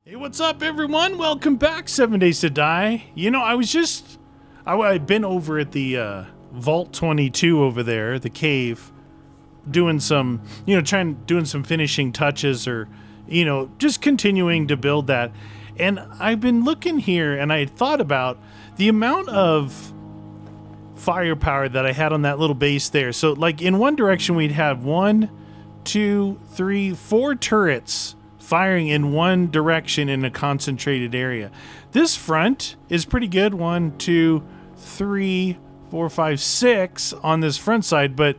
Hey, what's up, everyone? Welcome back, 7 Days to Die. You know, I've been over at the Vault 22 over there, the cave, doing some, doing some finishing touches or, just continuing to build that. And I've been looking here and I had thought about the amount of firepower that I had on that little base there. So, like, in one direction, we'd have 1, 2, 3, 4 turrets firing in one direction in a concentrated area. This front is pretty good. 1, 2, 3, 4, 5, 6 on this front side, but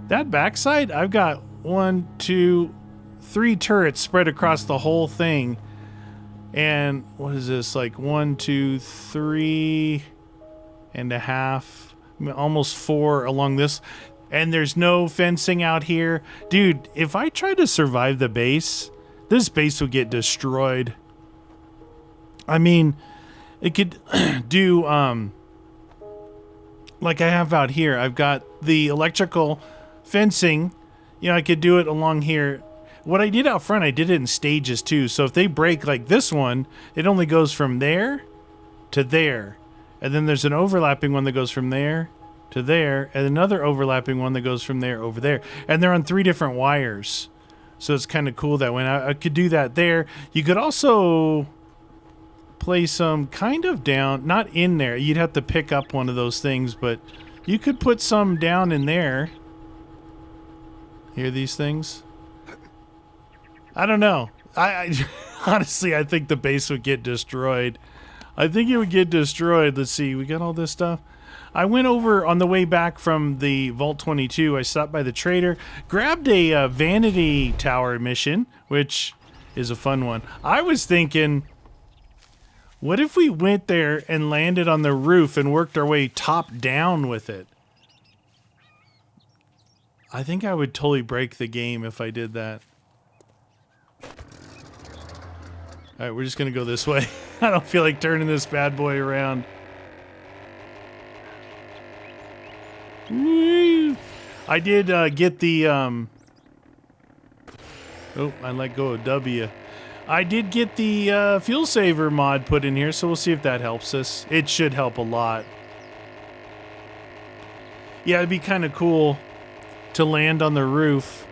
that back side, I've got 1, 2, 3 turrets spread across the whole thing. And what is this? Like 1, 2, 3 and a half, almost 4 along this. And there's no fencing out here. Dude, if I try to survive the base, this base will get destroyed. I mean, it could do, like I have out here. I've got the electrical fencing. You know, I could do it along here. What I did out front, I did it in stages too. So if they break like this one, it only goes from there to there. And then there's an overlapping one that goes from there to there. And another overlapping one that goes from there over there. And they're on 3 different wires. So it's kind of cool that way. I could do that there. You could also play some kind of down, not in there. You'd have to pick up one of those things, but you could put some down in there. Hear these things? I don't know. I honestly, I think the base would get destroyed. I think it would get destroyed. Let's see. We got all this stuff. I went over on the way back from the Vault 22. I stopped by the trader, grabbed a Vanity Tower mission, which is a fun one. I was thinking, what if we went there and landed on the roof and worked our way top down with it? I think I would totally break the game if I did that. All right, we're just going to go this way. I don't feel like turning this bad boy around. I did get the oh, I let go of W. I did get the fuel saver mod put in here, so we'll see if that helps us. It should help a lot. Yeah, it'd be kind of cool to land on the roof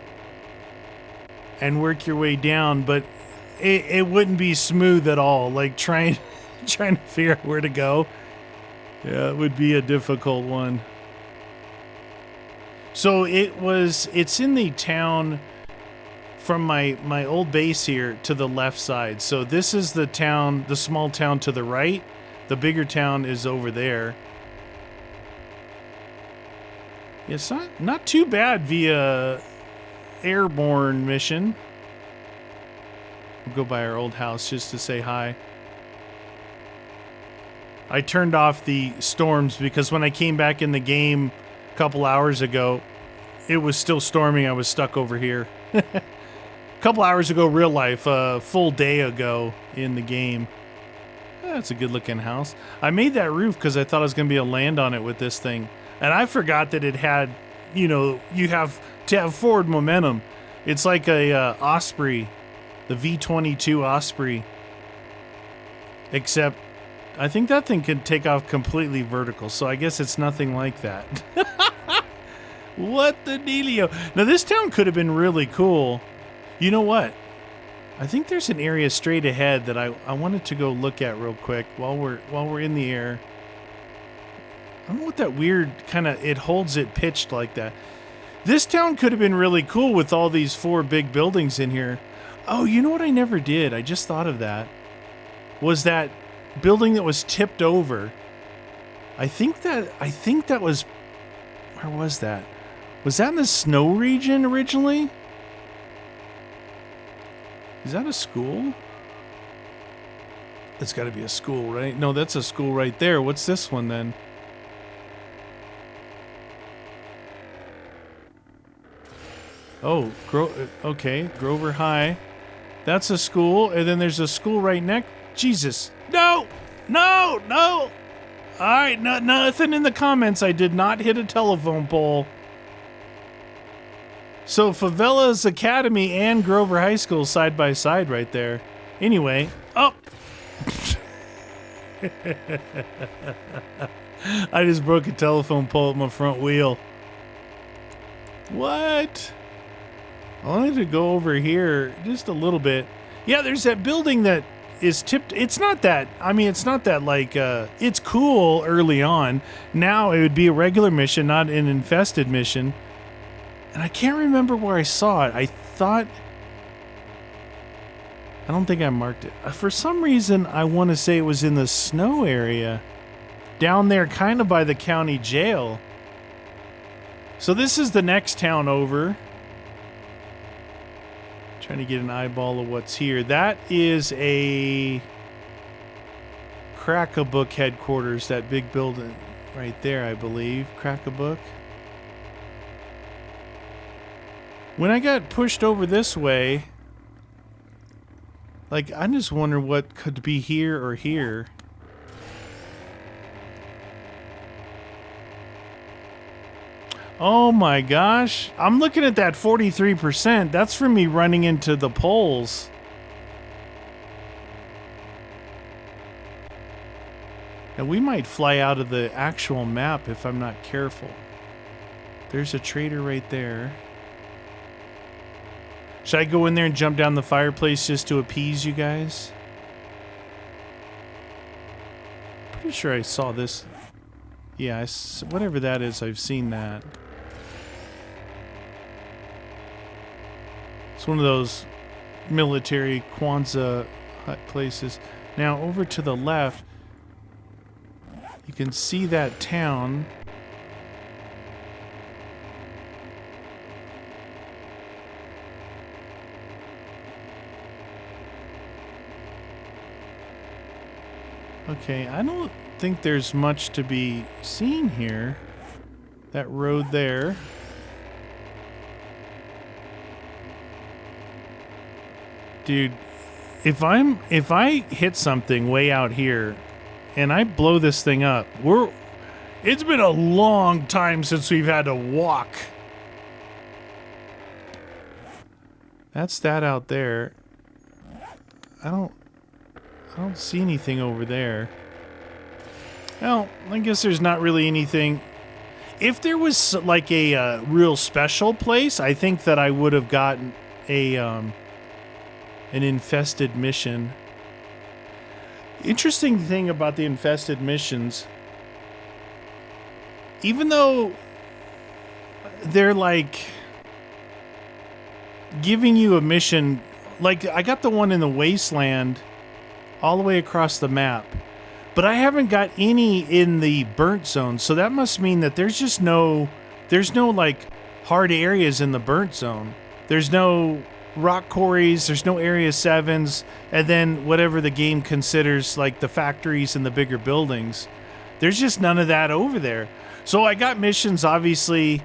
and work your way down, but it wouldn't be smooth at all. Like trying to figure out where to go. Yeah, it would be a difficult one. So it's in the town from my old base here to the left side. So this is the town, the small town to the right. The bigger town is over there. It's not too bad via airborne mission. We'll go by our old house just to say hi. I turned off the storms because when I came back in the game a couple hours ago, it was still storming. I was stuck over here. A couple hours ago, real life, a full day ago in the game. That's a good looking house. I made that roof because I thought I was going to be able to land on it with this thing. And I forgot that it had, you have to have forward momentum. It's like a Osprey, the V-22 Osprey. Except, I think that thing can take off completely vertical. So I guess it's nothing like that. What the dealio? Now this town could have been really cool. You know what? I think there's an area straight ahead that I wanted to go look at real quick while we're in the air. I don't know what that weird kind of, it holds it pitched like that. This town could have been really cool with all these 4 big buildings in here. Oh, you know what I never did? I just thought of that. Was that building that was tipped over. I think that was, where was that? Was that in the snow region originally? Is that a school? It's got to be a school, right? No, that's a school right there. What's this one then? Oh, okay, Grover High. That's a school, and then there's a school right next. Jesus, no, no, no. All right, nothing in the comments. I did not hit a telephone pole. So Favela's Academy and Grover High School side by side right there. Anyway, Oh! I just broke a telephone pole with my front wheel. What? I wanted to go over here just a little bit. Yeah, there's that building that is tipped. It's not that, I mean, it's not that like, it's cool early on. Now it would be a regular mission, not an infested mission. And I can't remember where I saw it. I don't think I marked it. For some reason, I want to say it was in the snow area. Down there, kind of by the county jail. So this is the next town over. Trying to get an eyeball of what's here. That is a Crack-a-Book headquarters, that big building right there, I believe. Crack-a-Book. When I got pushed over this way, like, I just wonder what could be here or here. Oh my gosh. I'm looking at that 43%. That's from me running into the poles. Now we might fly out of the actual map if I'm not careful. There's a trader right there. Should I go in there and jump down the fireplace just to appease you guys? Pretty sure I saw this. Yeah, whatever that is, I've seen that. It's one of those military Kwanzaa hut places. Now, over to the left, you can see that town. Okay, I don't think there's much to be seen here. That road there. Dude, if I hit something way out here and I blow this thing up, it's been a long time since we've had to walk. That's that out there. I don't see anything over there. Well, I guess there's not really anything. If there was like a real special place, I think that I would have gotten an infested mission. Interesting thing about the infested missions, even though they're like giving you a mission, like I got the one in the wasteland all the way across the map, but I haven't got any in the burnt zone, so that must mean that there's no like hard areas in the burnt zone. There's no rock quarries, there's no area 7s, and then whatever the game considers like the factories and the bigger buildings. There's just none of that over there. So I got missions obviously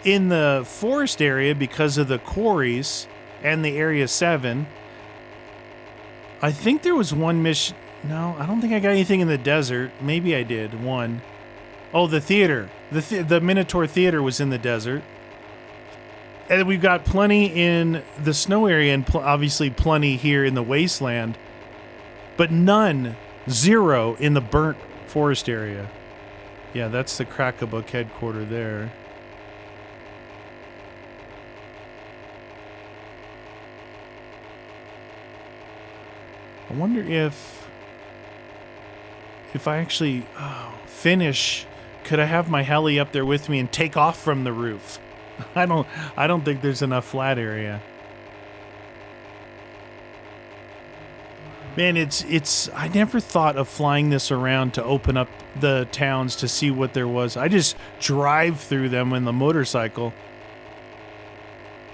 in the forest area because of the quarries and the area 7. I think there was one mission. No, I don't think I got anything in the desert. Maybe I did one. Oh, the theater. The Minotaur Theater was in the desert. And we've got plenty in the snow area and obviously plenty here in the wasteland. But none, 0 in the burnt forest area. Yeah, that's the Crack-a-Book headquarter there. I wonder if I actually finish, could I have my heli up there with me and take off from the roof? I don't think there's enough flat area. Man, I never thought of flying this around to open up the towns to see what there was. I just drive through them in the motorcycle.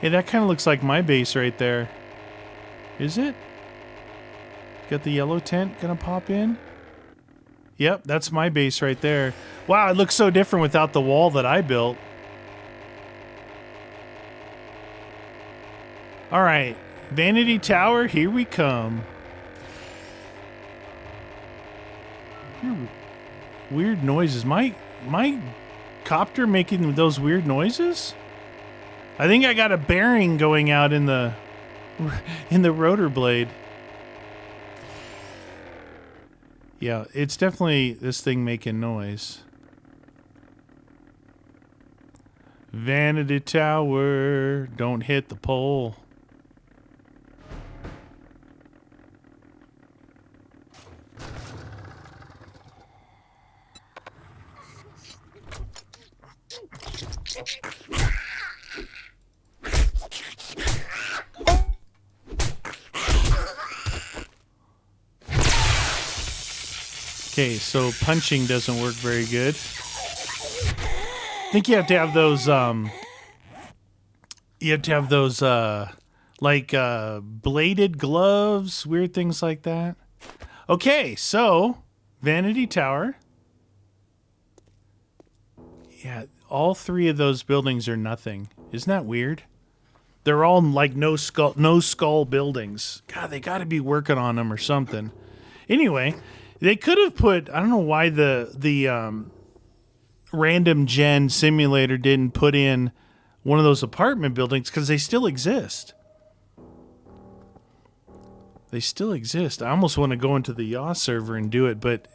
Hey, that kind of looks like my base right there. Is it? Got the yellow tent gonna pop in? Yep, that's my base right there. Wow, it looks so different without the wall that I built. Alright, Vanity Tower, here we come. Weird noises. My copter making those weird noises? I think I got a bearing going out in the rotor blade. Yeah, it's definitely this thing making noise. Vanity Tower, don't hit the pole. Okay, so punching doesn't work very good. I think you have to have those, bladed gloves, weird things like that. Okay, so, Vanity Tower. Yeah, all three of those buildings are nothing. Isn't that weird? They're all like no skull buildings. God, they got to be working on them or something. Anyway, they could have put, I don't know why the random gen simulator didn't put in one of those apartment buildings, because they still exist. They still exist. I almost want to go into the Yaw server and do it, but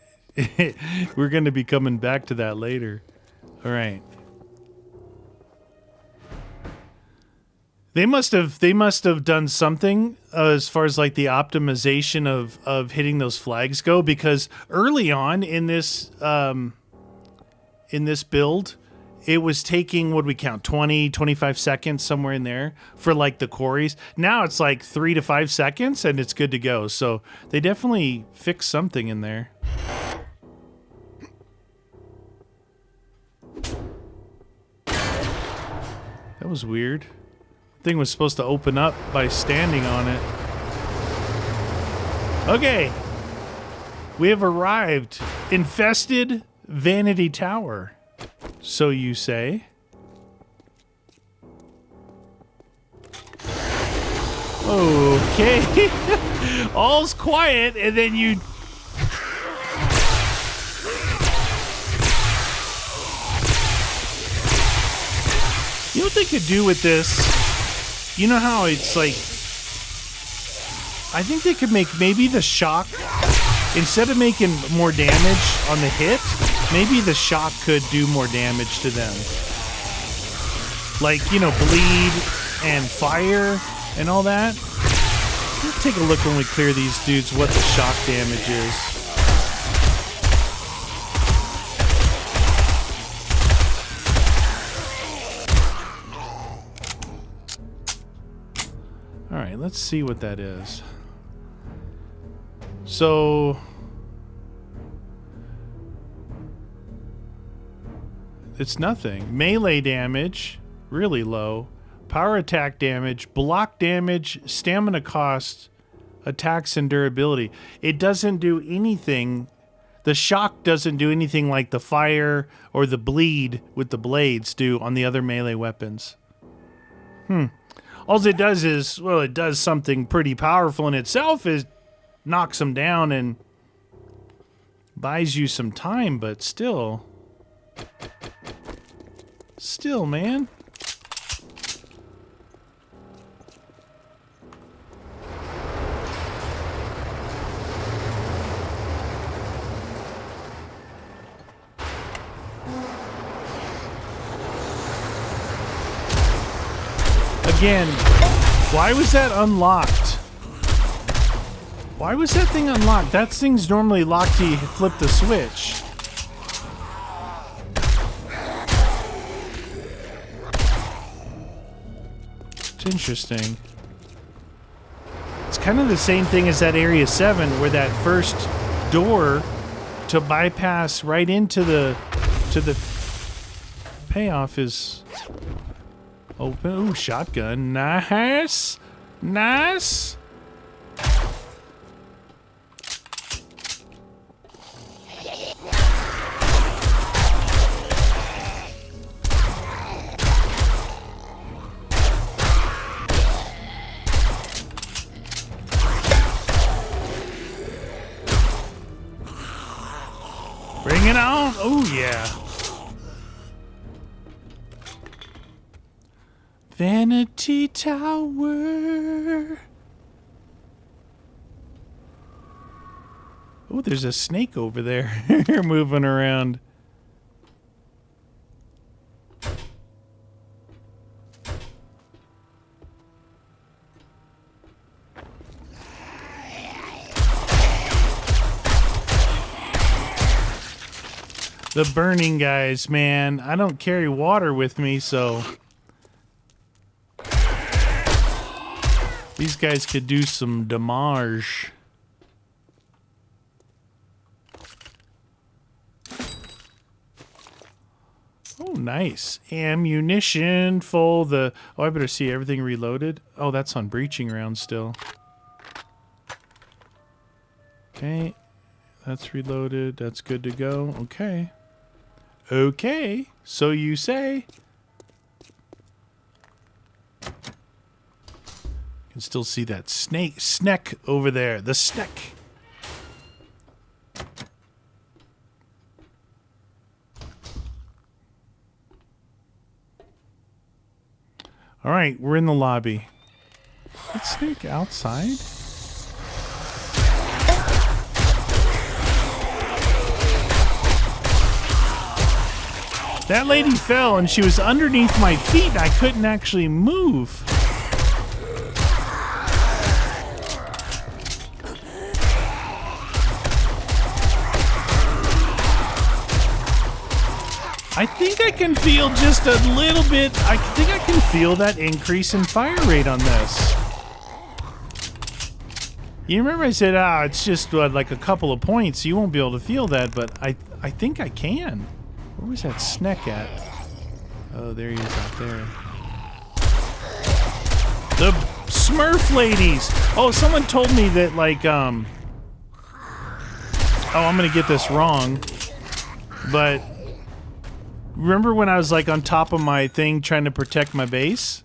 we're going to be coming back to that later. All right. They must have done something as far as like the optimization of hitting those flags go, because early on in this build, it was taking, what do we count, 20, 25 seconds, somewhere in there for like the quarries. Now it's like 3 to 5 seconds and it's good to go. So they definitely fixed something in there. That was weird. Thing was supposed to open up by standing on it. Okay. We have arrived. Infested Vanity Tower. So you say. Okay. All's quiet, and then you... You know what they could do with this? You know how it's like... I think they could make maybe the shock... Instead of making more damage on the hit, maybe the shock could do more damage to them. Like, you know, bleed and fire and all that. Let's take a look when we clear these dudes what the shock damage is. Alright, let's see what that is. So... It's nothing. Melee damage, really low. Power attack damage, block damage, stamina cost, attacks, and durability. It doesn't do anything. The shock doesn't do anything like the fire or the bleed with the blades do on the other melee weapons. All it does is, well, it does something pretty powerful in itself, is knocks them down and buys you some time, but still... Still, man. Again, why was that unlocked? Why was that thing unlocked? That thing's normally locked to you flip the switch. It's interesting. It's kind of the same thing as that Area 7, where that first door to bypass right into the payoff is open. Ooh, shotgun. Nice. Nice. Bring it on. Oh, yeah. Vanity Tower. Oh, there's a snake over there moving around. The burning guys, man. I don't carry water with me, so these guys could do some damage. Oh, nice. Ammunition full. Oh, I better see everything reloaded. Oh, that's on breaching rounds still. Okay. That's reloaded. That's good to go. Okay. Okay. So you say. Can still see that snack over there. The snack. All right, we're in the lobby. That snake outside? That lady fell and she was underneath my feet and I couldn't actually move. I think I can feel just a little bit. I think I can feel that increase in fire rate on this. You remember I said, it's just like a couple of points. You won't be able to feel that, but I think I can. Where was that snack at? Oh, there he is out there. The Smurf ladies. Oh, someone told me that like, oh, I'm gonna get this wrong, but remember when I was like on top of my thing trying to protect my base?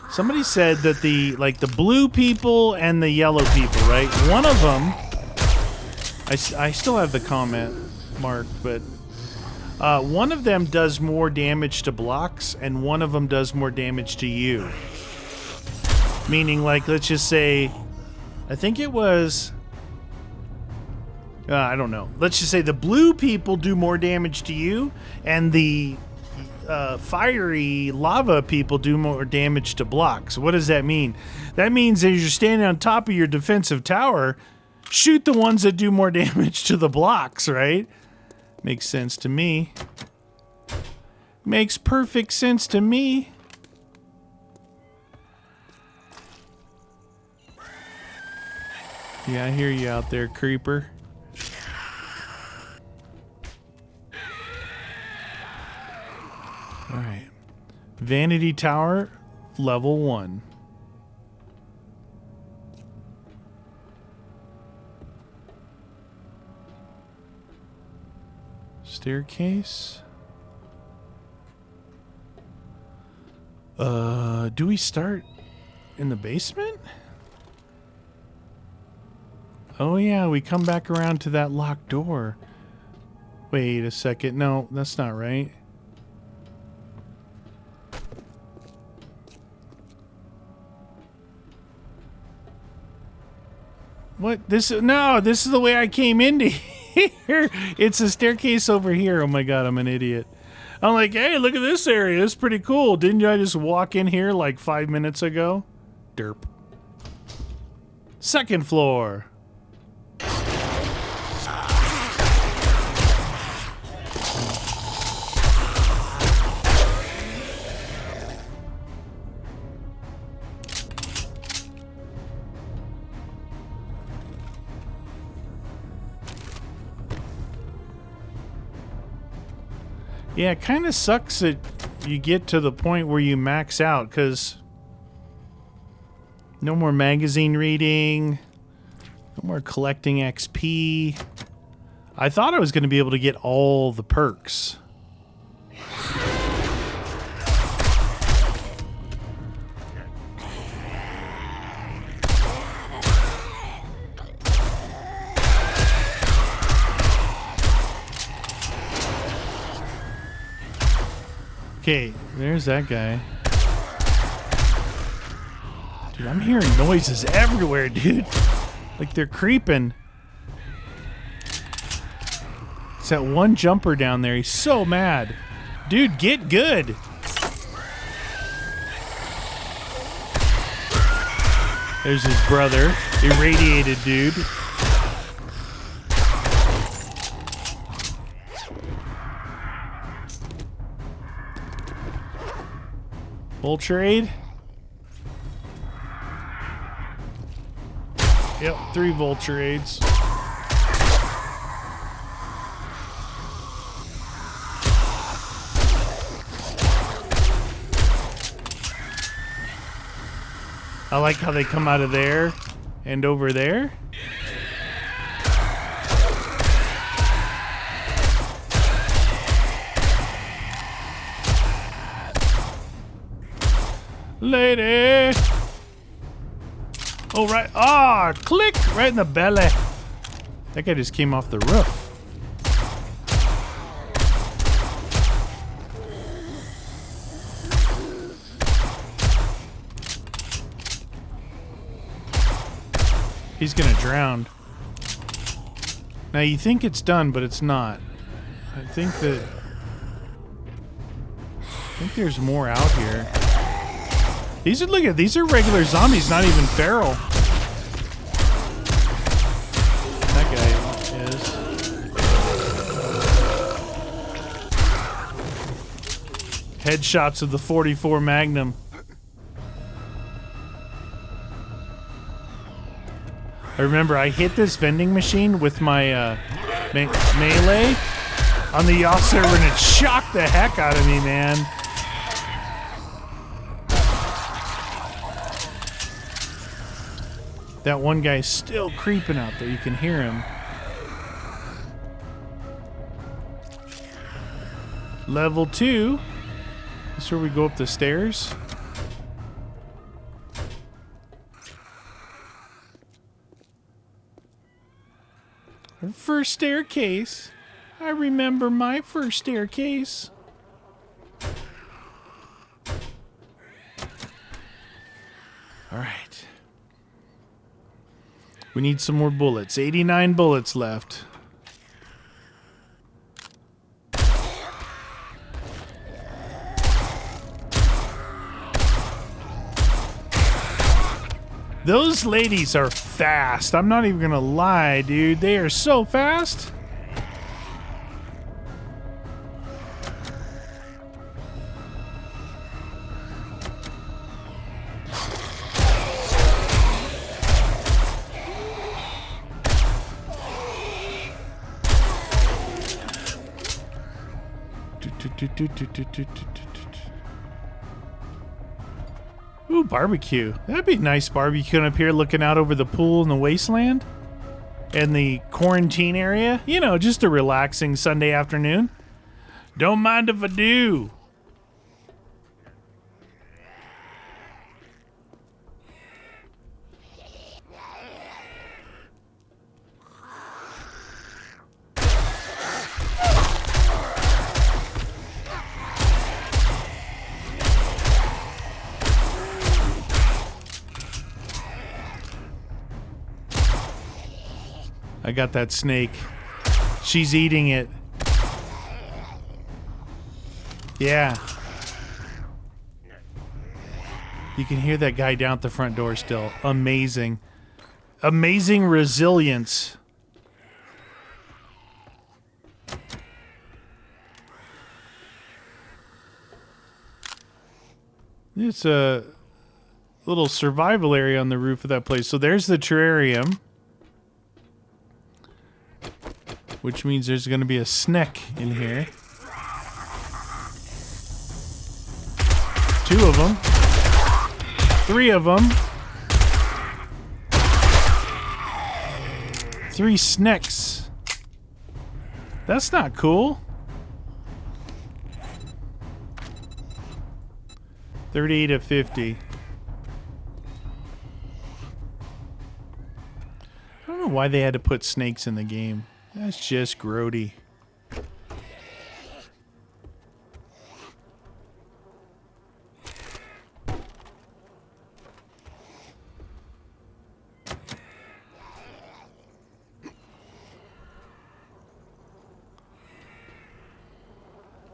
Somebody said that the blue people and the yellow people, right? One of them, I still have the comment marked, but one of them does more damage to blocks and one of them does more damage to you. Meaning, like, let's just say, I think it was, I don't know. Let's just say the blue people do more damage to you and the fiery lava people do more damage to blocks. What does that mean? That means as you're standing on top of your defensive tower, shoot the ones that do more damage to the blocks, right? Makes sense to me. Makes perfect sense to me. Yeah, I hear you out there, creeper. Alright. Vanity Tower, level 1. Staircase. Do we start in the basement? Oh yeah, we come back around to that locked door. Wait a second. No, that's not right. What? This is the way I came into here. It's a staircase over here. Oh my god, I'm an idiot. I'm like, hey, look at this area. It's pretty cool. Didn't I just walk in here like 5 minutes ago? Derp. Second floor. Yeah, it kind of sucks that you get to the point where you max out, because no more magazine reading, no more collecting XP. I thought I was going to be able to get all the perks. Okay, there's that guy. Dude, I'm hearing noises everywhere, dude. Like they're creeping. It's that one jumper down there. He's so mad. Dude, get good. There's his brother. Irradiated dude. Vulturade. Yep, 3 Vulturades. I like how they come out of there and over there. Lady! Oh, right. Ah, click! Right in the belly. That guy just came off the roof. He's gonna drown. Now you think it's done, but it's not. I think there's more out here. These are regular zombies, not even feral. That guy is. Headshots of the 44 Magnum. I remember I hit this vending machine with my melee on the Yaw server, and it shocked the heck out of me, man. That one guy's still creeping out there. You can hear him. Level 2. This is where we go up the stairs. Our first staircase. I remember my first staircase. All right. We need some more bullets. 89 bullets left. Those ladies are fast. I'm not even gonna lie, dude. They are so fast. Ooh, barbecue. That'd be nice barbecue up here looking out over the pool and the wasteland. And the quarantine area. You know, just a relaxing Sunday afternoon. Don't mind if I do. I got that snake. She's eating it. Yeah. You can hear that guy down at the front door still. Amazing. Amazing resilience. It's a little survival area on the roof of that place. So there's the terrarium. Which means there's going to be a snack in here. 2 of them. 3 of them. 3 snacks. That's not cool. 38 of 50. I don't know why they had to put snakes in the game. That's just grody.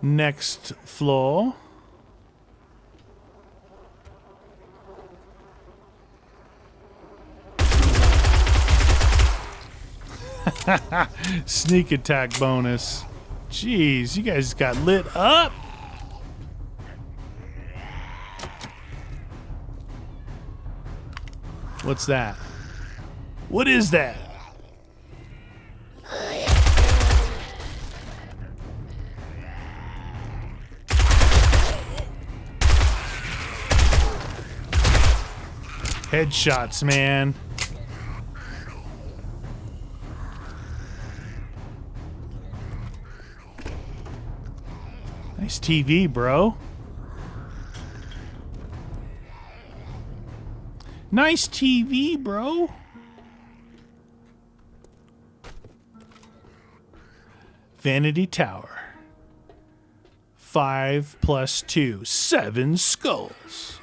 Next floor. Sneak attack bonus. Jeez, you guys got lit up. What's that? What is that? Headshots, man. Nice TV, bro. Nice TV, bro. Vanity Tower. 5 plus 2. 7 skulls.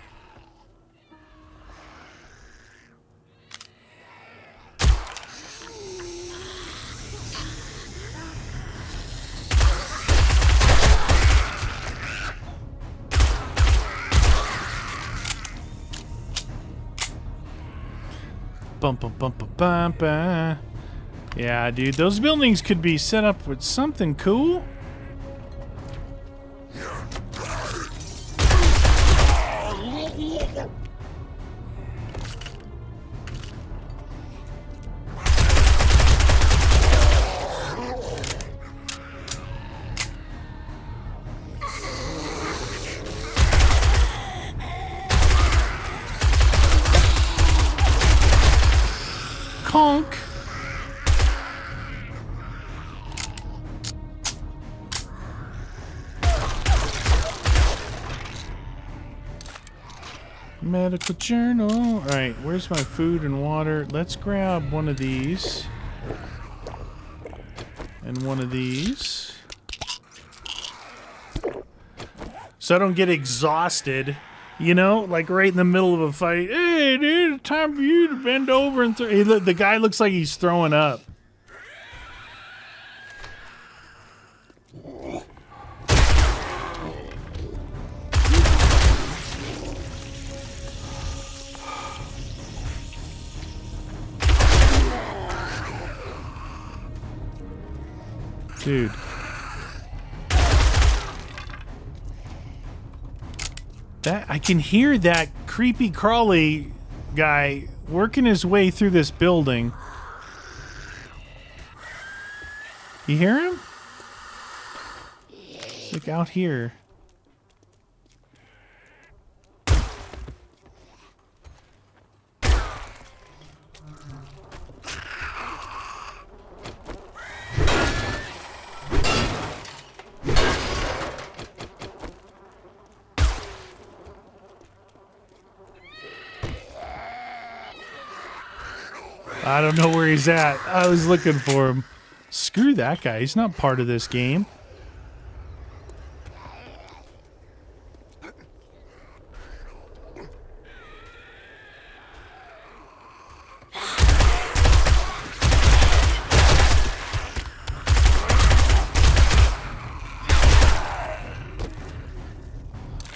Bum, bum, bum, bum, bum, bum. Yeah, dude, those buildings could be set up with something cool. Conk. Medical journal. All right, where's my food and water? Let's grab one of these. And one of these. So I don't get exhausted. You know, like right in the middle of a fight. Hey, dude, it's time for you to bend over and throw. Hey, look, the guy looks like he's throwing up. Dude. That I can hear that creepy crawly guy working his way through this building. You hear him? Look out here. I don't know where he's at. I was looking for him. Screw that guy. He's not part of this game.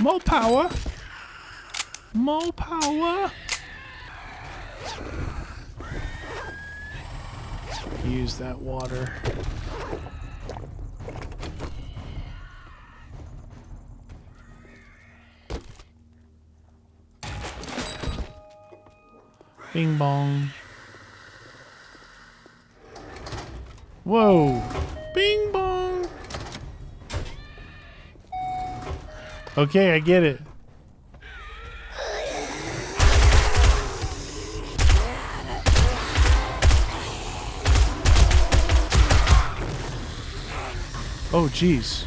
More power. More power. Use that water. Bing bong. Whoa. Bing bong. Okay, I get it. Oh, jeez.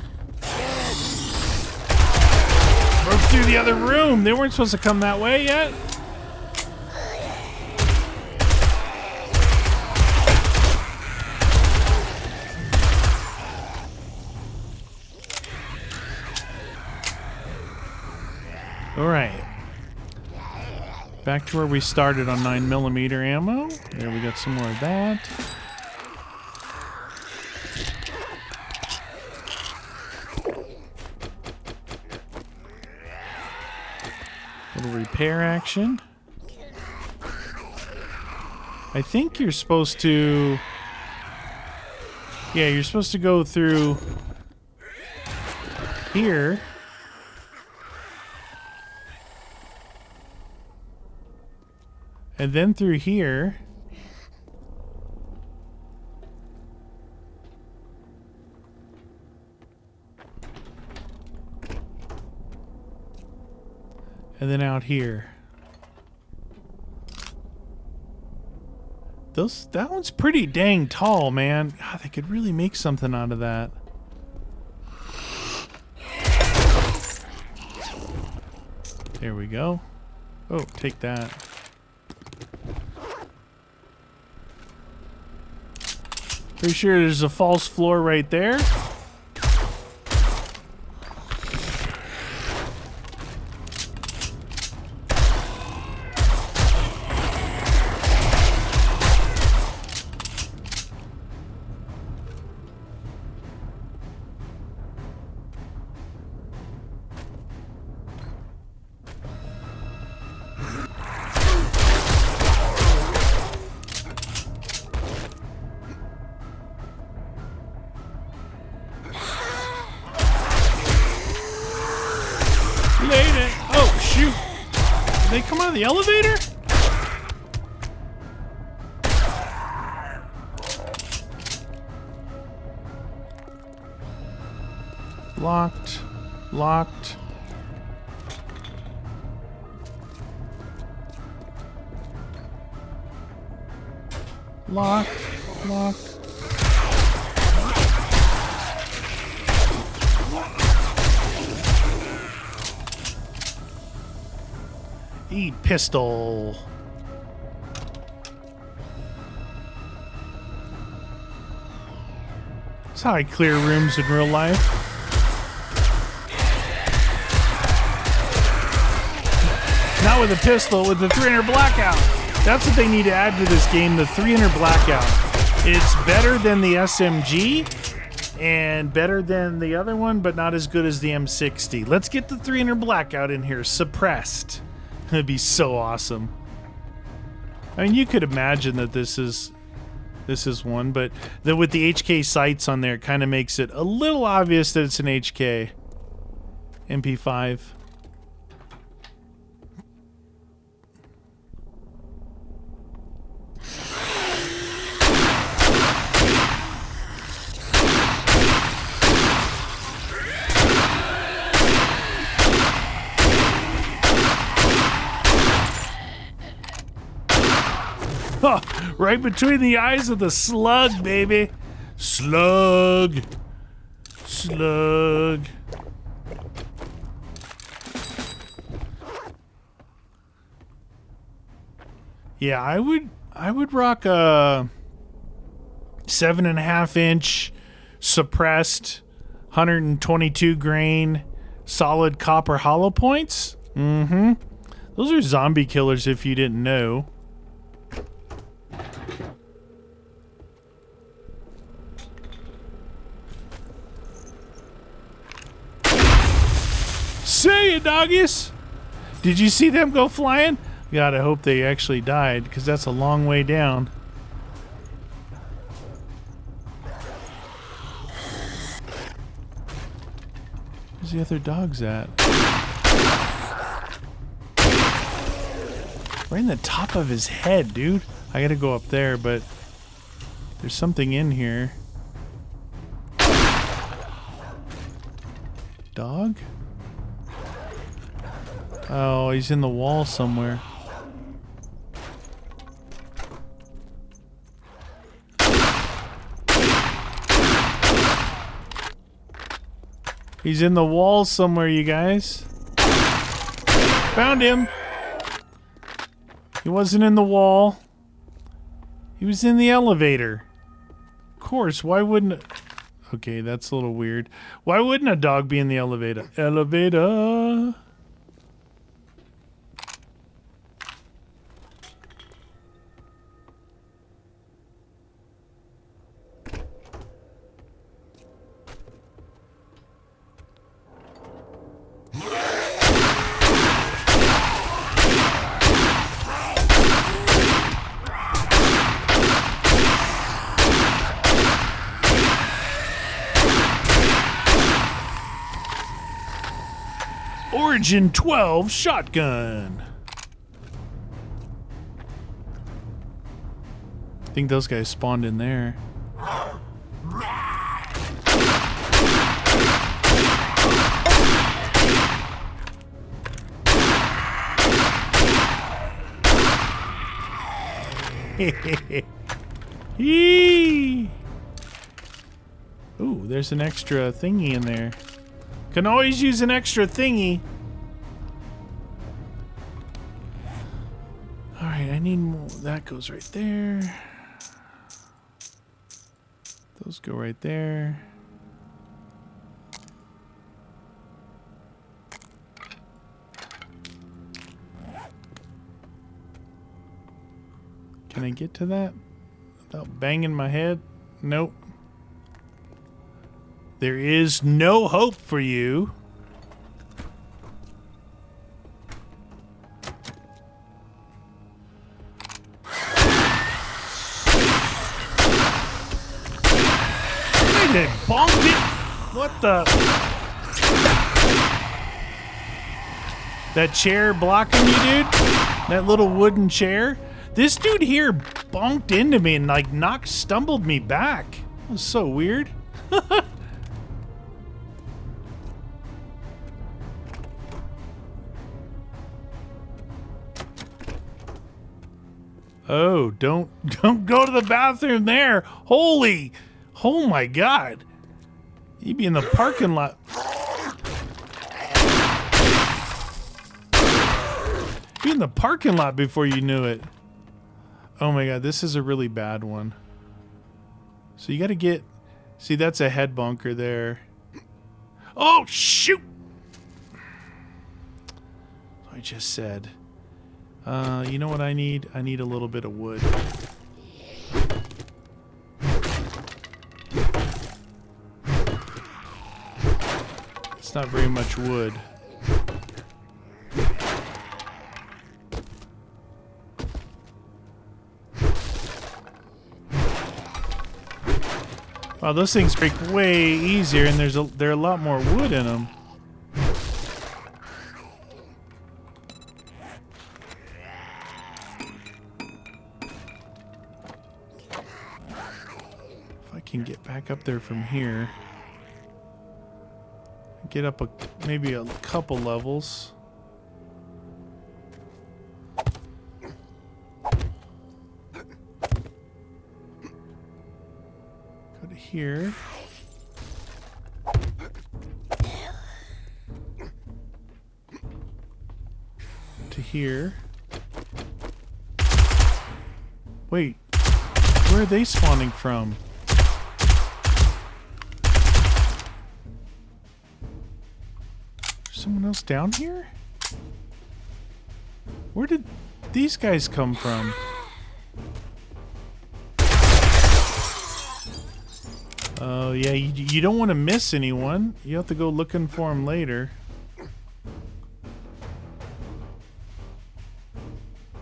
Broke through the other room. They weren't supposed to come that way yet. All right. Back to where we started on 9mm ammo. There, we got some more of that. little repair action. I think you're supposed to... Yeah, you're supposed to go through here. And then through here. And then out here. That one's pretty dang tall, man. God, they could really make something out of that. There we go. Oh, take that. Pretty sure there's a false floor right there. Oh, shoot. Did they come out of the elevator? Locked. Locked. Locked. Locked. Eat pistol. That's how I clear rooms in real life. Not with a pistol, with the 300 blackout. That's what they need to add to this game, the 300 blackout. It's better than the SMG and better than the other one, but not as good as the M60. Let's get the 300 blackout in here, suppressed. That'd be so awesome. I mean, you could imagine that this is one, but with the HK sights on there, it kind of makes it a little obvious that it's an HK MP5. Oh, right between the eyes of the slug, baby. Slug. Slug. Yeah, I would rock a 7.5-inch suppressed 122 grain solid copper hollow points. Mm-hmm. Those are zombie killers if you didn't know. See ya, doggies! Did you see them go flying? God, I hope they actually died, because that's a long way down. Where's the other dogs at? Right in the top of his head, dude. I gotta go up there, but there's something in here. Dog? Oh, he's in the wall somewhere. He's in the wall somewhere, you guys. Found him. He wasn't in the wall. He was in the elevator. Of course, why wouldn't... Okay, that's a little weird. Why wouldn't a dog be in the elevator? Elevator... Origin 12 shotgun. I think those guys spawned in there. Yee! Ooh, there's an extra thingy in there. Can always use an extra thingy. Alright, I need more. That goes right there. Those go right there. Can I get to that without banging my head? Nope. There is no hope for you. They bonked it. What the? That chair blocking you, dude? That little wooden chair? This dude here bonked into me and like stumbled me back. That was so weird. Oh, don't go to the bathroom there. Holy, oh my God. You'd be in the parking lot. Be in the parking lot before you knew it. Oh my God, this is a really bad one. So you got to get... See, that's a head bunker there. Oh, shoot! I just said. You know what I need? I need a little bit of wood. It's not very much wood. Wow, those things break way easier, and there are a lot more wood in them. If I can get back up there from here, get up maybe a couple levels. Here. To here. Wait, where are they spawning from? There's someone else down here? Where did these guys come from? Oh, yeah, you don't want to miss anyone. You have to go looking for them later.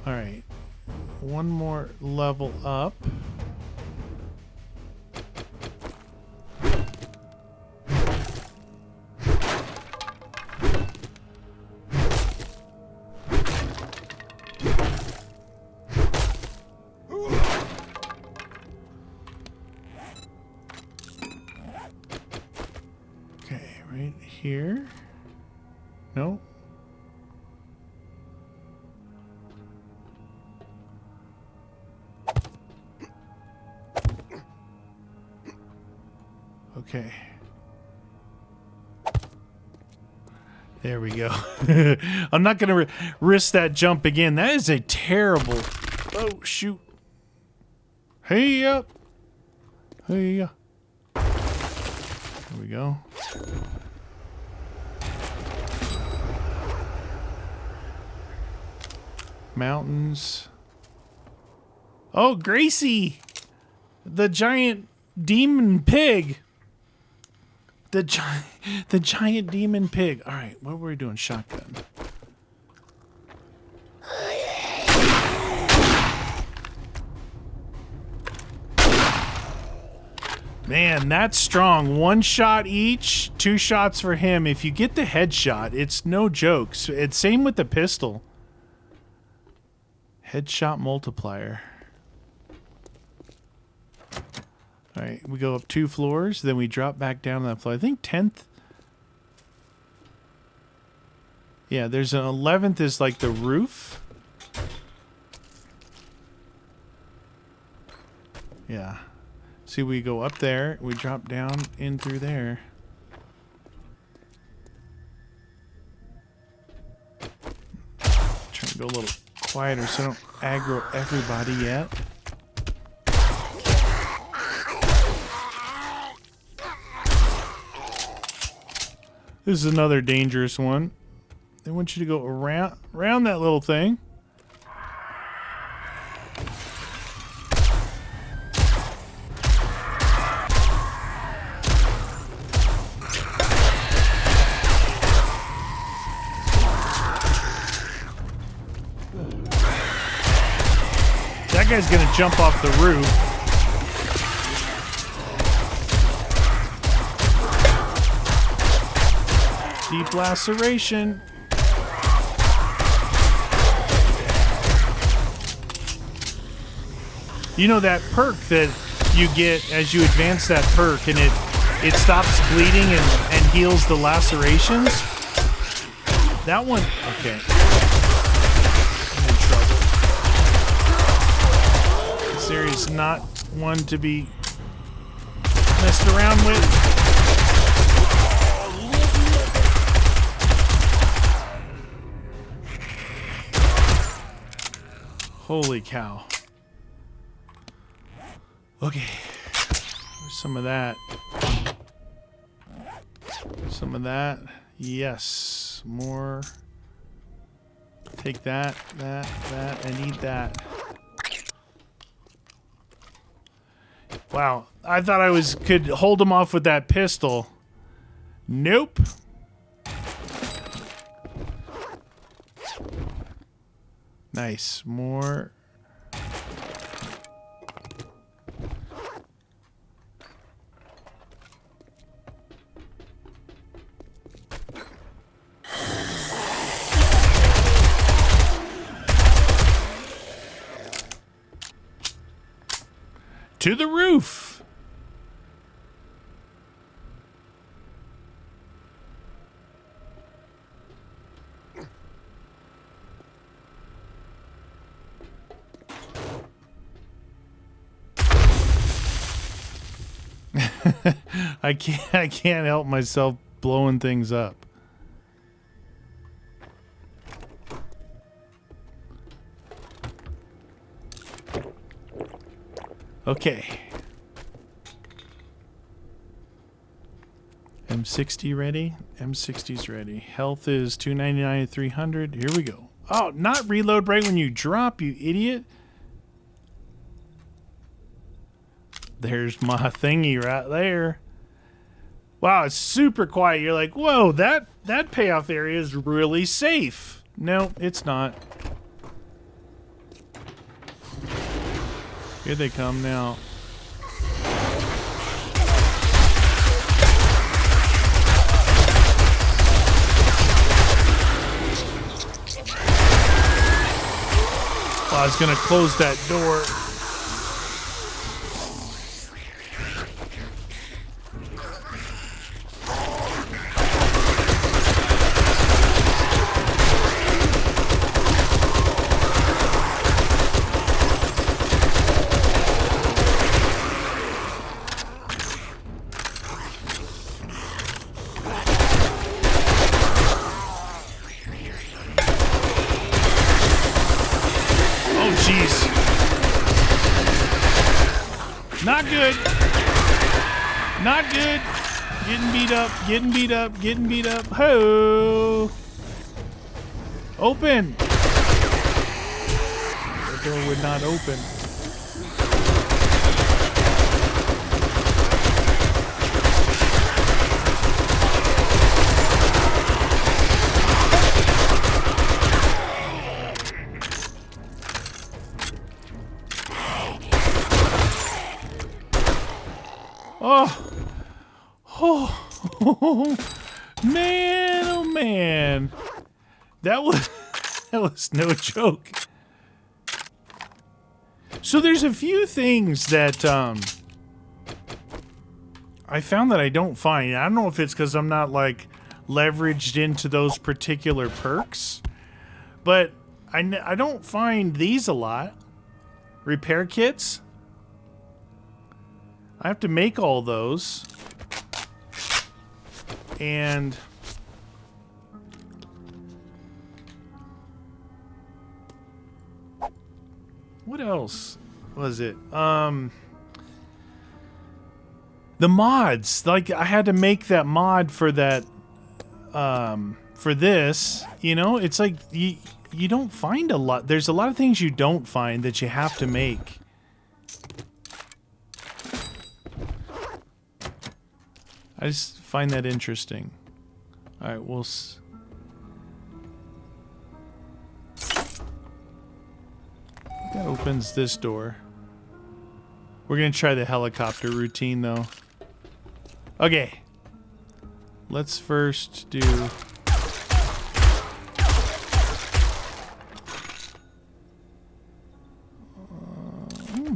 Alright. One more level up. Here? No? Okay. There we go. I'm not going to risk that jump again. That is a terrible... Oh, shoot. Hey up. Hey up. There we go. Mountains. Oh, Gracie! The giant demon pig. The giant demon pig. All right, what were we doing? Shotgun. Man, that's strong. 1 shot each, 2 shots for him. If you get the headshot, it's no jokes. It's same with the pistol. Headshot multiplier. All right, we go up 2 floors, then we drop back down to that floor. I think 10th. Yeah, there's an 11th is like the roof. Yeah. See, we go up there, we drop down in through there. Trying to go a little quieter so I don't aggro everybody yet. This is another dangerous one. They want you to go around that little thing. That guy's gonna jump off the roof. Deep laceration. You know that perk that you get as you advance that perk, and it stops bleeding and heals the lacerations? That one, okay. I'm in trouble. This area is not one to be messed around with. Holy cow. Okay. There's some of that. Some of that. Yes. More. Take that, that. I need that. Wow. I thought I could hold him off with that pistol. Nope. Nice. More. To the roof. I can't help myself blowing things up. Okay. M60 ready? M60's ready. Health is 299 to 300. Here we go. Oh, not reload right when you drop, you idiot. There's my thingy right there. Wow, it's super quiet. You're like, whoa, that payoff area is really safe. No, it's not. Here they come now. Oh, I was gonna close that door. Not good. Not good. Getting beat up. Getting beat up. Getting beat up. Ho! Open. The door would not open. Oh. Oh. Man, oh man. That was that was no joke. So there's a few things that I found that I don't find. I don't know if it's because I'm not like leveraged into those particular perks, but I don't find these a lot. Repair kits. I have to make all those. And what else was it? The mods. Like, I had to make that mod for that, for this. You know, it's like, you don't find a lot. There's a lot of things you don't find that you have to make. I just find that interesting. Alright, we'll... That opens this door. We're gonna try the helicopter routine, though. Okay. Let's first do...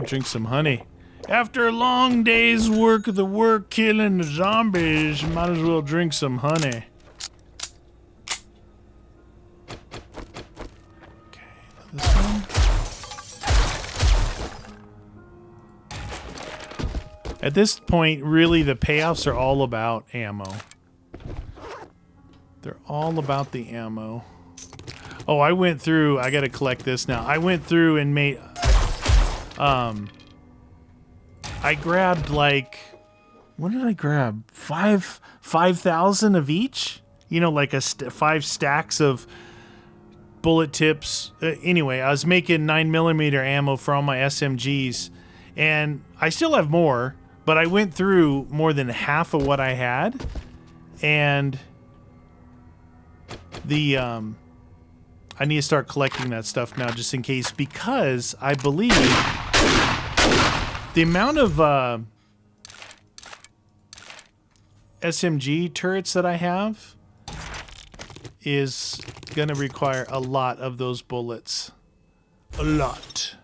drink some honey. After a long day's work of the work killing the zombies, might as well drink some honey. Okay, this one. At this point, really, the payoffs are all about ammo. They're all about the ammo. Oh, I went through... I gotta collect this now. I went through and made... I grabbed like, what did I grab? 5,000 of each? You know, like 5 stacks of bullet tips. Anyway, I was making 9mm ammo for all my SMGs, and I still have more, but I went through more than half of what I had, and the, I need to start collecting that stuff now just in case, because I believe... The amount of SMG turrets that I have is gonna require a lot of those bullets. A lot.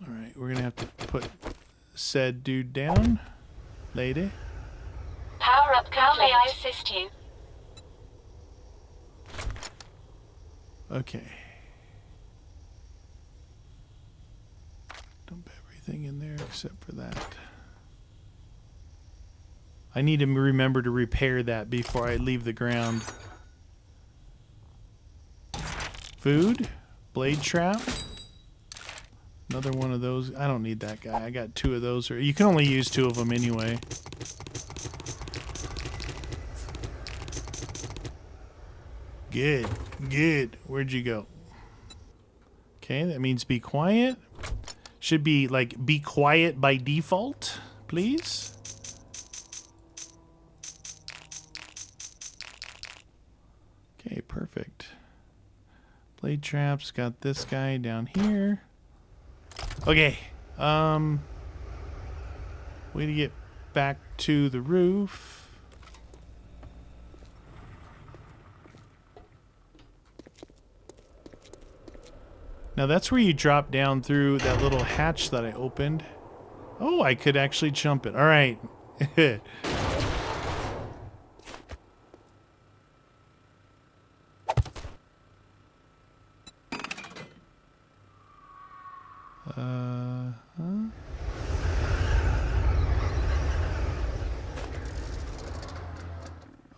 Alright, we're gonna have to put said dude down. Lady. Power up. How may I assist you? Okay. Dump everything in there except for that. I need to remember to repair that before I leave the ground. Food. Blade trap. Another one of those. I don't need that guy. I got 2 of those. Or you can only use 2 of them anyway. Good. Good. Where'd you go? Okay, that means be quiet. Should be like, be quiet by default, please. Okay, perfect. Blade traps, got this guy down here. Okay, way to get back to the roof. Now that's where you drop down through that little hatch that I opened. Oh, I could actually jump it. All right.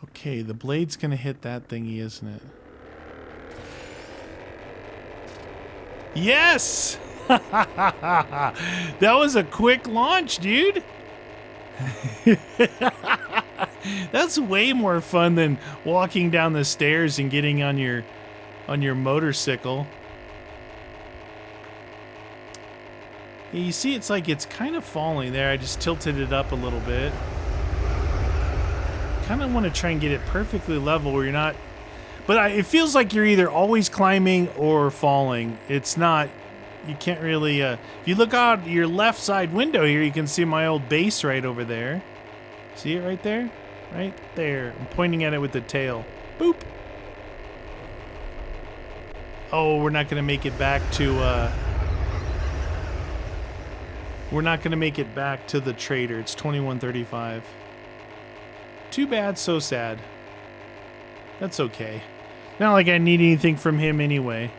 Okay, the blade's gonna hit that thingy, isn't it? Yes! That was a quick launch, dude. That's way more fun than walking down the stairs and getting on your motorcycle. Yeah, you see, it's like it's kind of falling there. I just tilted it up a little bit. Kind of want to try and get it perfectly level where you're not... But it feels like you're either always climbing or falling. It's not you can't really, if you look out your left side window here, you can see my old base right over there. See it right there? Right there. I'm pointing at it with the tail. Boop. Oh, we're not going to make it back to, we're not going to make it back to the trader. It's 21:35. Too bad, so sad. That's okay. Not like I need anything from him anyway.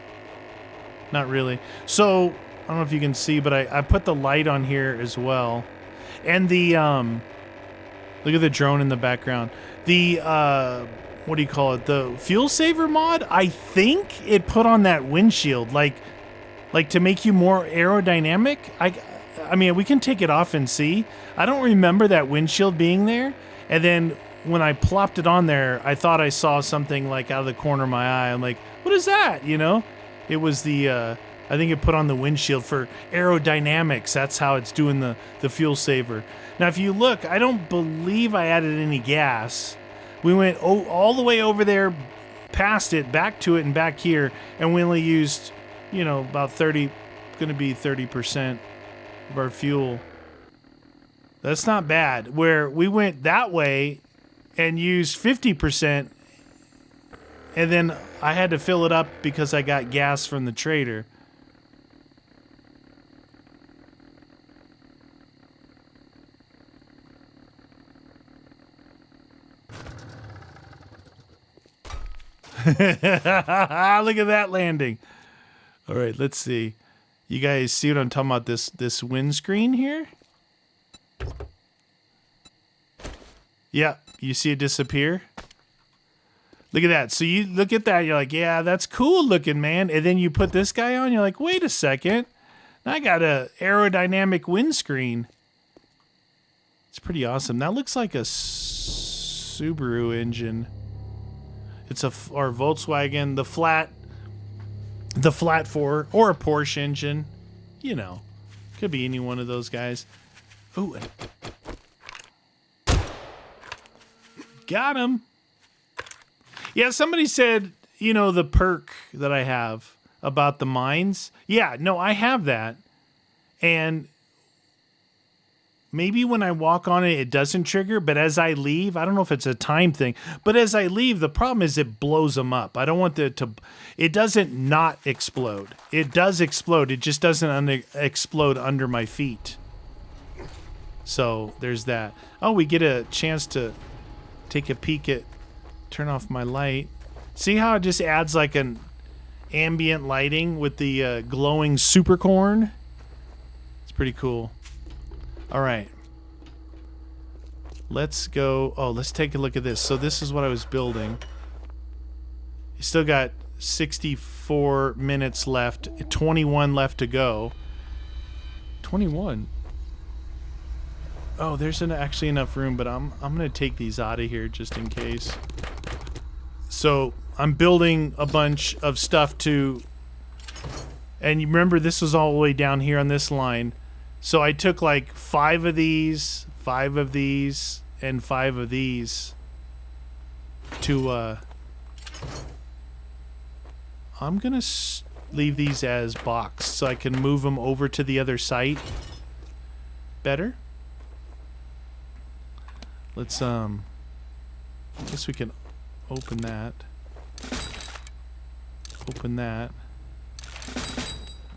Not really. So, I don't know if you can see, but I put the light on here as well. And the, look at the drone in the background. The, what do you call it? The fuel saver mod, I think it put on that windshield, like to make you more aerodynamic. I mean, we can take it off and see. I don't remember that windshield being there. And then when I plopped it on there, I thought I saw something like out of the corner of my eye. I'm like, what is that? You know, it was the, I think it put on the windshield for aerodynamics. That's how it's doing the fuel saver. Now, if you look, I don't believe I added any gas. We went all the way over there, past it, back to it, and back here, and we only used, you know, about 30% of our fuel. That's not bad. Where we went that way and used 50%, and then I had to fill it up because I got gas from the trader. Look at that landing. All right, let's see. You guys see what I'm talking about? This windscreen here? Yeah, you see it disappear? Look at that. So you look at that, you're like, yeah, that's cool looking, man. And then you put this guy on, you're like, wait a second. I got a aerodynamic windscreen. It's pretty awesome. That looks like a Subaru engine. It's or Volkswagen, the flat 4, or a Porsche engine. You know, could be any one of those guys. Ooh, got him. Yeah, somebody said, you know, the perk that I have about the mines. Yeah, no, I have that. And maybe when I walk on it, it doesn't trigger, but as I leave, I don't know if it's a time thing, but as I leave, the problem is it blows them up. I don't want it doesn't not explode. It does explode. It just doesn't explode under my feet. So there's that. Oh, we get a chance to take a peek at, turn off my light. See how it just adds like an ambient lighting with the glowing supercorn? It's pretty cool. All right. Let's go. Oh, let's take a look at this. So this is what I was building. You still got 64 minutes left, 21 left to go. 21. Oh, there's actually enough room, but I'm going to take these out of here just in case. So I'm building a bunch of stuff to, and you remember this was all the way down here on this line. So I took like 5 of these, 5 of these, and 5 of these to, I'm going to leave these as boxed so I can move them over to the other site better. Let's, I guess we can open that. Open that.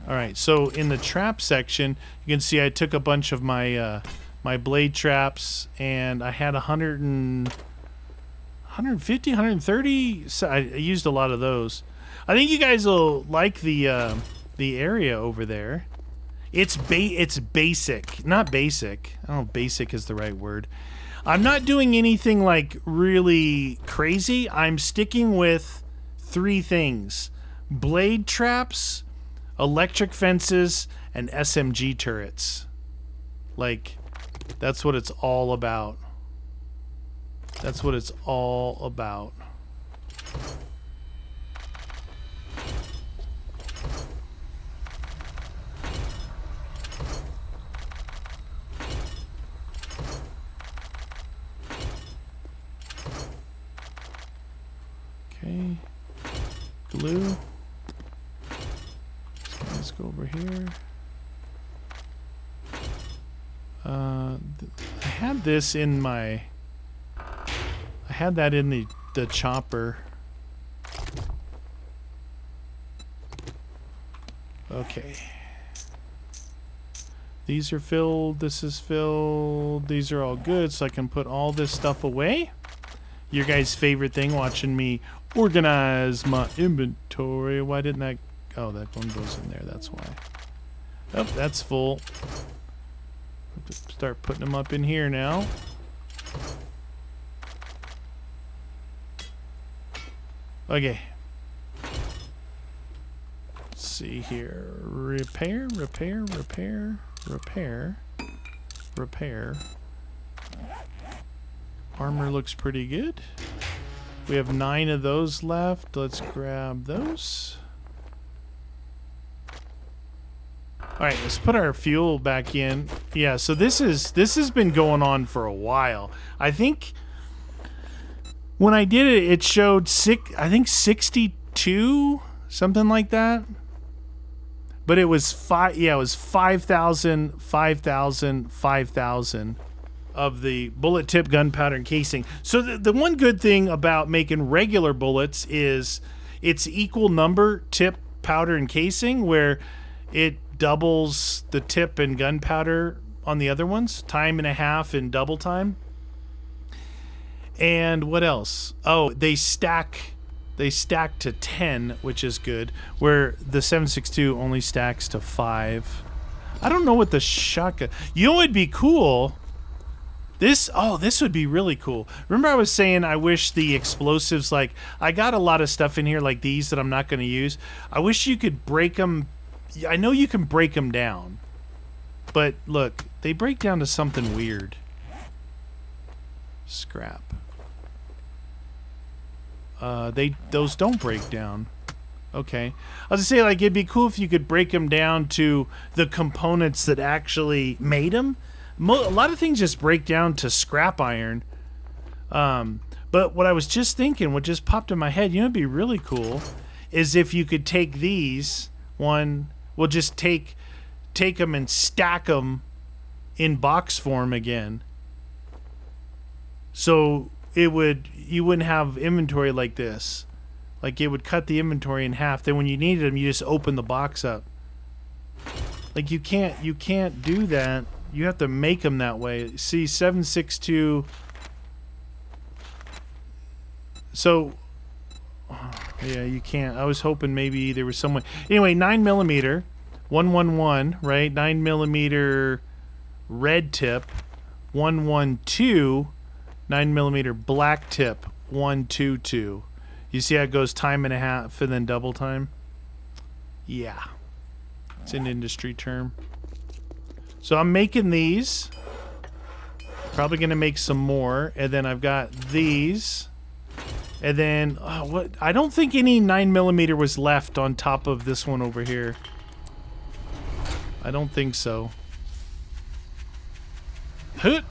Alright, so in the trap section, you can see I took a bunch of my my blade traps, and I had 150, 130. So I used a lot of those. I think you guys will like the area over there. It's basic, not basic. I don't know if basic is the right word. I'm not doing anything like really crazy. I'm sticking with 3 things: blade traps, electric fences, and SMG turrets. Like, that's what it's all about. That's what it's all about. Okay. Glue. Let's go over here. I had this in my... I had that in the chopper. Okay. These are filled. This is filled. These are all good, so I can put all this stuff away. Your guys' favorite thing, watching me organize my inventory. Why didn't that... Oh, that one goes in there. That's why. Oh, that's full. Start putting them up in here now. Okay. Let's see here. Repair, repair, repair, repair, repair. Armor looks pretty good. We have 9 of those left. Let's grab those. Alright, let's put our fuel back in. Yeah, so this has been going on for a while. I think when I did it, it showed 62, something like that. But it was 5,000, 5,000, 5,000 of the bullet tip, gunpowder, and casing. So the one good thing about making regular bullets is it's equal number tip, powder, and casing, where it doubles the tip and gunpowder on the other ones, time and a half in double time. And what else? Oh, they stack to 10, which is good, where the 7.62 only stacks to 5. I don't know what the shotgun... You know what would be cool? This would be really cool. Remember I was saying I wish the explosives, like, I got a lot of stuff in here like these that I'm not going to use. I wish you could break them. I know you can break them down, but look, they break down to something weird. Scrap. Those don't break down. Okay. I was gonna say, like, it'd be cool if you could break them down to the components that actually made them. A lot of things just break down to scrap iron. But what I was just thinking, what just popped in my head, you know, it'd be really cool, is if you could take these we'll just take them and stack them in box form again. So you wouldn't have inventory like this. Like, it would cut the inventory in half. Then when you needed them, you just open the box up. Like, you can't do that. You have to make them that way. See, 7.62. So, yeah, you can't. I was hoping maybe there was someone. Anyway, 9mm, 111, right? 9mm red tip, 112, 9mm black tip, 122. You see how it goes time and a half and then double time? Yeah. It's an industry term. So I'm making these. Probably going to make some more. And then I've got these. And then, what? I don't think any 9mm was left on top of this one over here. I don't think so. Hoot!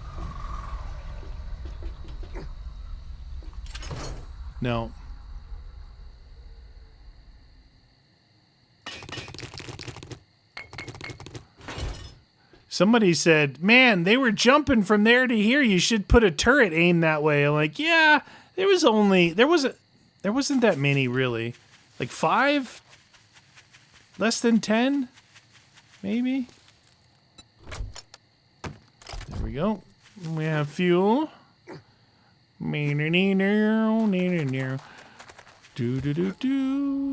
No. Somebody said, man, they were jumping from there to here. You should put a turret aimed that way. I'm like, yeah, there wasn't that many really. Like 5? Less than 10? Maybe? There we go. We have fuel.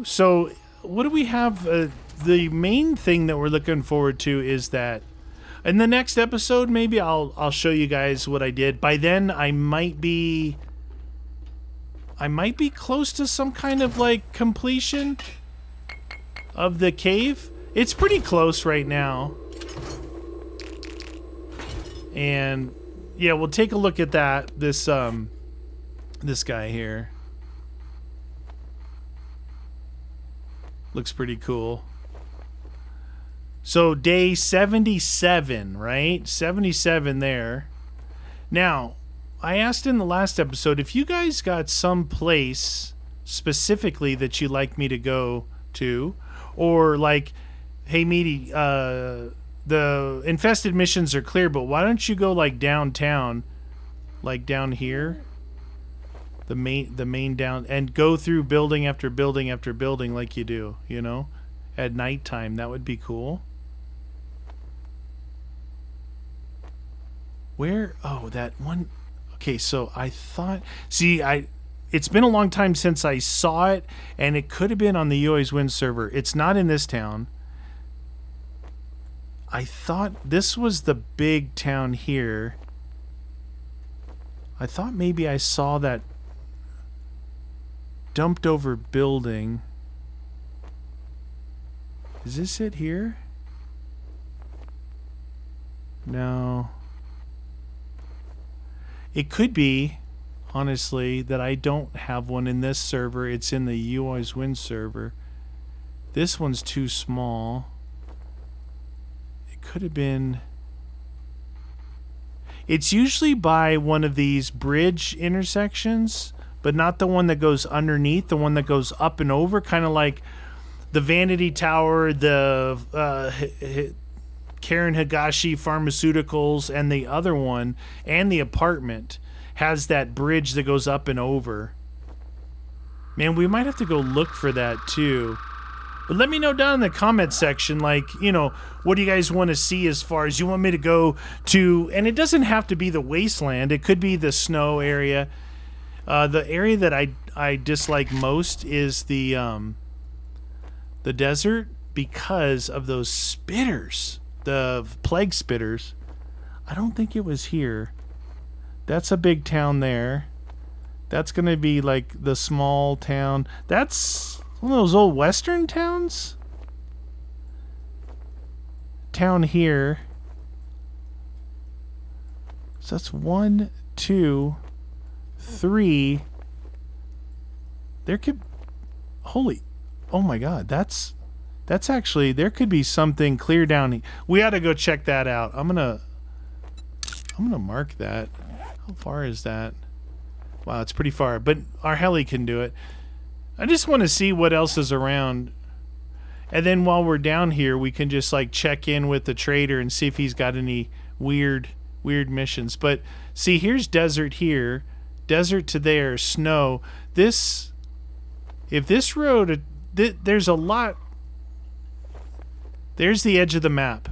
So, what do we have? The main thing that we're looking forward to is that in the next episode, maybe I'll show you guys what I did. By then, I might be close to some kind of like completion of the cave. It's pretty close right now. And yeah, we'll take a look at that. This guy here looks pretty cool. So day 77, right? 77 there. Now, I asked in the last episode if you guys got some place specifically that you'd like me to go to, or like, Hey, Meaty, the infested missions are clear, but why don't you go like downtown, like down here, the main down, and go through building after building after building like you do, you know, at nighttime. That would be cool. Where? Oh, that one. Okay, so I thought. See, it's been a long time since I saw it, and it could have been on the You Always Win server. It's not in this town. I thought this was the big town here. I thought maybe I saw that dumped over building. Is this it here? No. It could be, honestly, that I don't have one in this server. It's in the You Always Win server. This one's too small. It could have been... It's usually by one of these bridge intersections, but not the one that goes underneath, the one that goes up and over, kind of like the Vanity Tower, the Karen Higashi Pharmaceuticals, and the other one, and the apartment, has that bridge that goes up and over. Man, we might have to go look for that too. But let me know down in the comment section, like, you know, what do you guys want to see as far as you want me to go to? And it doesn't have to be the wasteland. It could be the snow area. The area that I dislike most is the desert because of those spitters, the plague spitters. I don't think it was here. That's a big town there. That's going to be like the small town. That's one of those old western towns. Town here. So that's 1, 2, 3. There could... Holy... Oh my god, that's actually... There could be something clear down here. We ought to go check that out. I'm gonna mark that. How far is that? Wow, it's pretty far, but our heli can do it. I just want to see what else is around. And then while we're down here, we can just like check in with the trader and see if he's got any weird missions. But see, here's desert here, desert to there, snow. If this road, there's a lot. There's the edge of the map.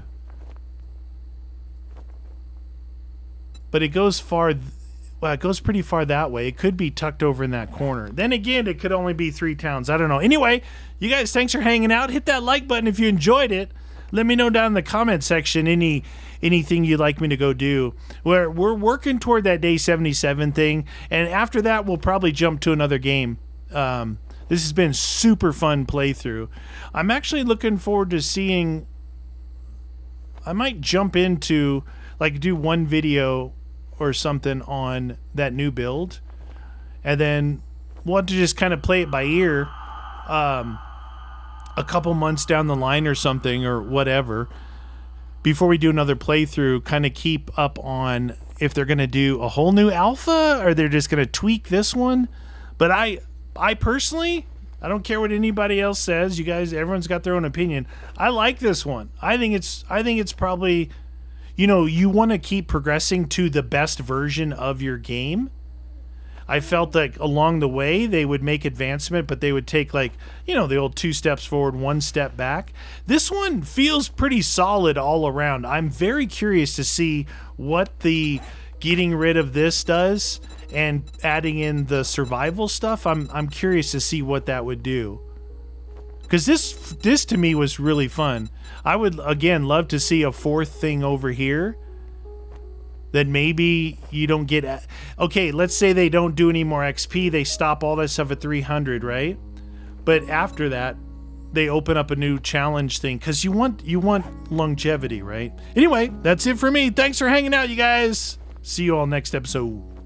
But it goes far. Well, it goes pretty far that way. It could be tucked over in that corner. Then again, it could only be 3 towns. I don't know. Anyway, you guys, thanks for hanging out. Hit that like button if you enjoyed it. Let me know down in the comment section anything you'd like me to go do. We're working toward that day 77 thing, and after that, we'll probably jump to another game. This has been super fun playthrough. I'm actually looking forward to seeing... I might jump into, like, do one video or something on that new build, and then want to just kind of play it by ear a couple months down the line or something, or whatever, before we do another playthrough. Kind of keep up on if they're going to do a whole new alpha or they're just going to tweak this one. But I personally, I don't care what anybody else says. You guys, everyone's got their own opinion. I like this one. I think it's probably... You know, you want to keep progressing to the best version of your game. I felt like along the way they would make advancement, but they would take, like, you know, the old 2 steps forward, 1 step back. This one feels pretty solid all around. I'm very curious to see what the getting rid of this does and adding in the survival stuff. I'm curious to see what that would do. Because this to me was really fun. I would, again, love to see a 4th thing over here that maybe you don't get... Okay, let's say they don't do any more XP. They stop all that stuff at 300, right? But after that, they open up a new challenge thing. Because you want longevity, right? Anyway, that's it for me. Thanks for hanging out, you guys. See you all next episode.